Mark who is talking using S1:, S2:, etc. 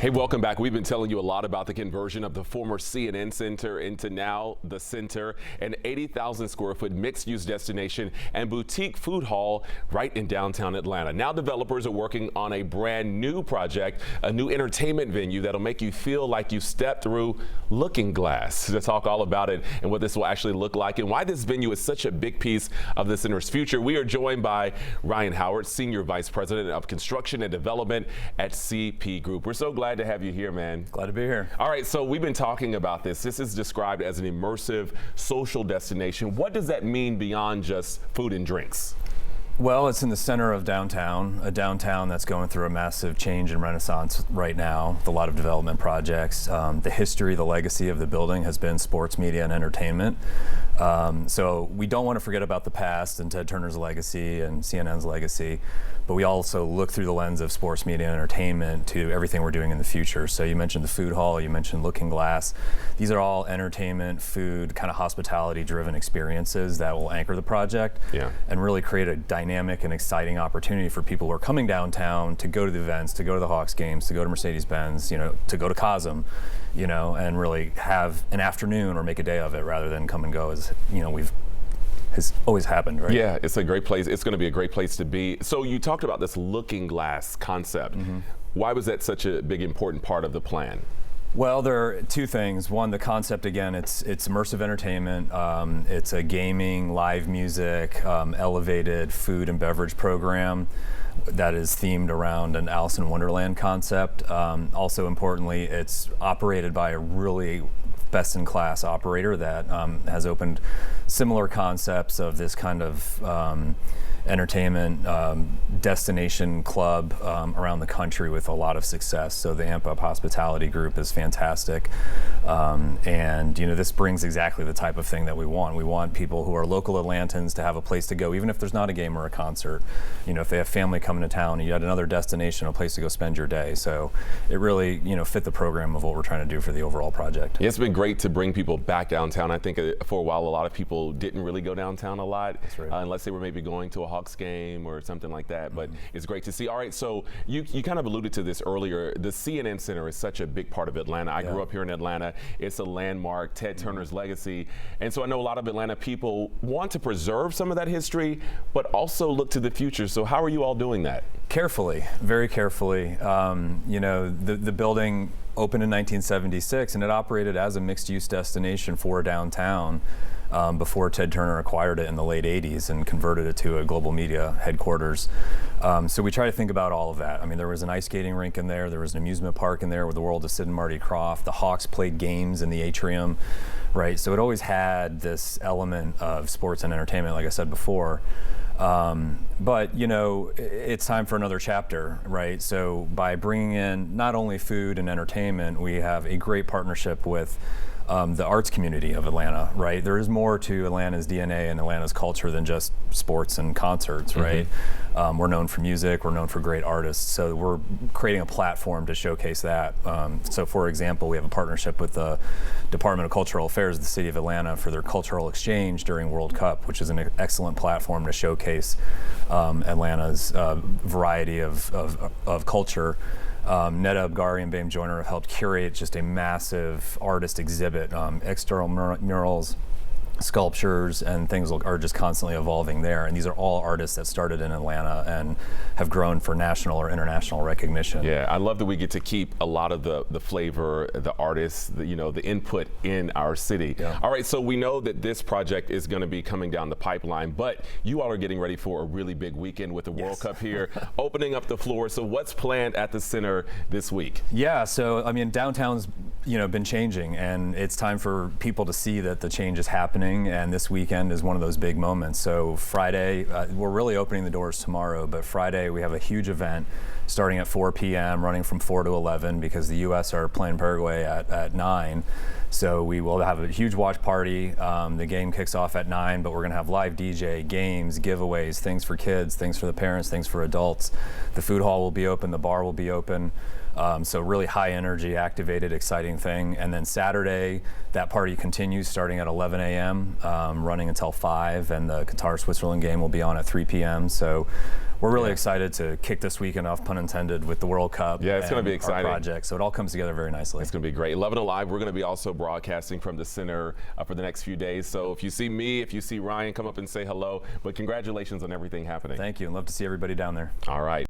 S1: Hey, welcome back. We've been telling you a lot about the conversion of the former CNN Center into now the Center, an 80,000 square foot mixed-use destination and boutique food hall right in downtown Atlanta. Now developers are working on a brand new project, a new entertainment venue that'll make you feel like you stepped through Looking Glass. To talk all about it and what this will actually look like and why this venue is such a big piece of the Center's future, we are joined by Ryan Howard, Senior Vice President of Construction and Development at CP Group. We're so glad to have you here, man.
S2: Glad to be here.
S1: All right, so we've been talking about this. This is described as an immersive social destination. What does that mean beyond just food and drinks?
S2: Well, it's in the center of downtown, a downtown that's going through a massive change and renaissance right now with a lot of development projects. The history, the legacy of the building has been sports, media, and entertainment. So we don't want to forget about the past and Ted Turner's legacy and CNN's legacy, but we also look through the lens of sports, media, and entertainment to everything we're doing in the future. So you mentioned the food hall, you mentioned Looking Glass. These are all entertainment, food, kind of hospitality-driven experiences that will anchor the project and really create a dynamic and exciting opportunity for people who are coming downtown to go to the events, to go to the Hawks games, to go to Mercedes-Benz, to go to Cosm, and really have an afternoon or make a day of it rather than come and go as, has always happened, right?
S1: Yeah, it's a great place. It's going to be a great place to be. So you talked about this Looking Glass concept. Why was that such a big, important part of the plan?
S2: Well, there are two things. One, the concept, again, it's immersive entertainment. It's a gaming, live music, elevated food and beverage program that is themed around an Alice in Wonderland concept. Also importantly, it's operated by a really best-in-class operator that has opened similar concepts of this kind of entertainment destination club around the country with a lot of success. So the Amp Up Hospitality Group is fantastic. And this brings exactly the type of thing that we want. We want people who are local Atlantans to have a place to go, even if there's not a game or a concert. If they have family coming to town, you got another destination, a place to go spend your day. So it really, fit the program of what we're trying to do for the overall project.
S1: Yeah, it's been great to bring people back downtown. I think for a while, a lot of people didn't really go downtown a lot,
S2: That's right.
S1: Unless they were maybe going to a Hawks game or something like that. But it's great to see. All right, so you kind of alluded to this earlier. The CNN Center is such a big part of Atlanta. I grew up here in Atlanta. It's a landmark, Ted Turner's legacy. And so I know a lot of Atlanta people want to preserve some of that history, but also look to the future. So how are you all doing that?
S2: Carefully, very carefully. The building opened in 1976 and it operated as a mixed-use destination for downtown before Ted Turner acquired it in the late 80s and converted it to a global media headquarters. So we try to think about all of that. I mean, there was an ice skating rink in there, there was an amusement park in there with the world of Sid and Marty Krofft. The Hawks played games in the atrium, right? So it always had this element of sports and entertainment, like I said before. But it's time for another chapter, right? So by bringing in not only food and entertainment, we have a great partnership with the arts community of Atlanta, right? There is more to Atlanta's DNA and Atlanta's culture than just sports and concerts, right? We're known for music, we're known for great artists, so we're creating a platform to showcase that. So for example, we have a partnership with the Department of Cultural Affairs of the City of Atlanta for their cultural exchange during World Cup, which is an excellent platform to showcase Atlanta's variety of culture. Neda Abgari and Bam Joyner have helped curate just a massive artist exhibit. External murals, sculptures, and things are just constantly evolving there. And these are all artists that started in Atlanta and have grown for national or international recognition.
S1: Yeah, I love that we get to keep a lot of the flavor, the artists, the input in our city.
S2: Yeah.
S1: All right, so we know that this project is going to be coming down the pipeline, but you all are getting ready for a really big weekend with the World Cup here, opening up the floor. So what's planned at the center this week?
S2: Yeah, so I mean, downtown's been changing, and it's time for people to see that the change is happening. And this weekend is one of those big moments. So Friday, we're really opening the doors tomorrow, but Friday we have a huge event starting at 4 p.m., running from 4 to 11 because the U.S. are playing Paraguay at 9. So we will have a huge watch party. The game kicks off at 9, but we're going to have live DJ, games, giveaways, things for kids, things for the parents, things for adults. The food hall will be open, the bar will be open. So really high energy, activated, exciting thing. And then Saturday, that party continues starting at 11 a.m., running until 5, and the Qatar-Switzerland game will be on at 3 p.m. So we're really excited to kick this weekend off, pun intended, with the World Cup.
S1: Yeah, it's going to be exciting.
S2: Our project, so it all comes together very nicely.
S1: It's going to be great. 11 Alive, we're going to be also broadcasting from the center for the next few days. So if you see me, if you see Ryan, come up and say hello. But congratulations on everything happening.
S2: Thank you, and love to see everybody down there.
S1: All right.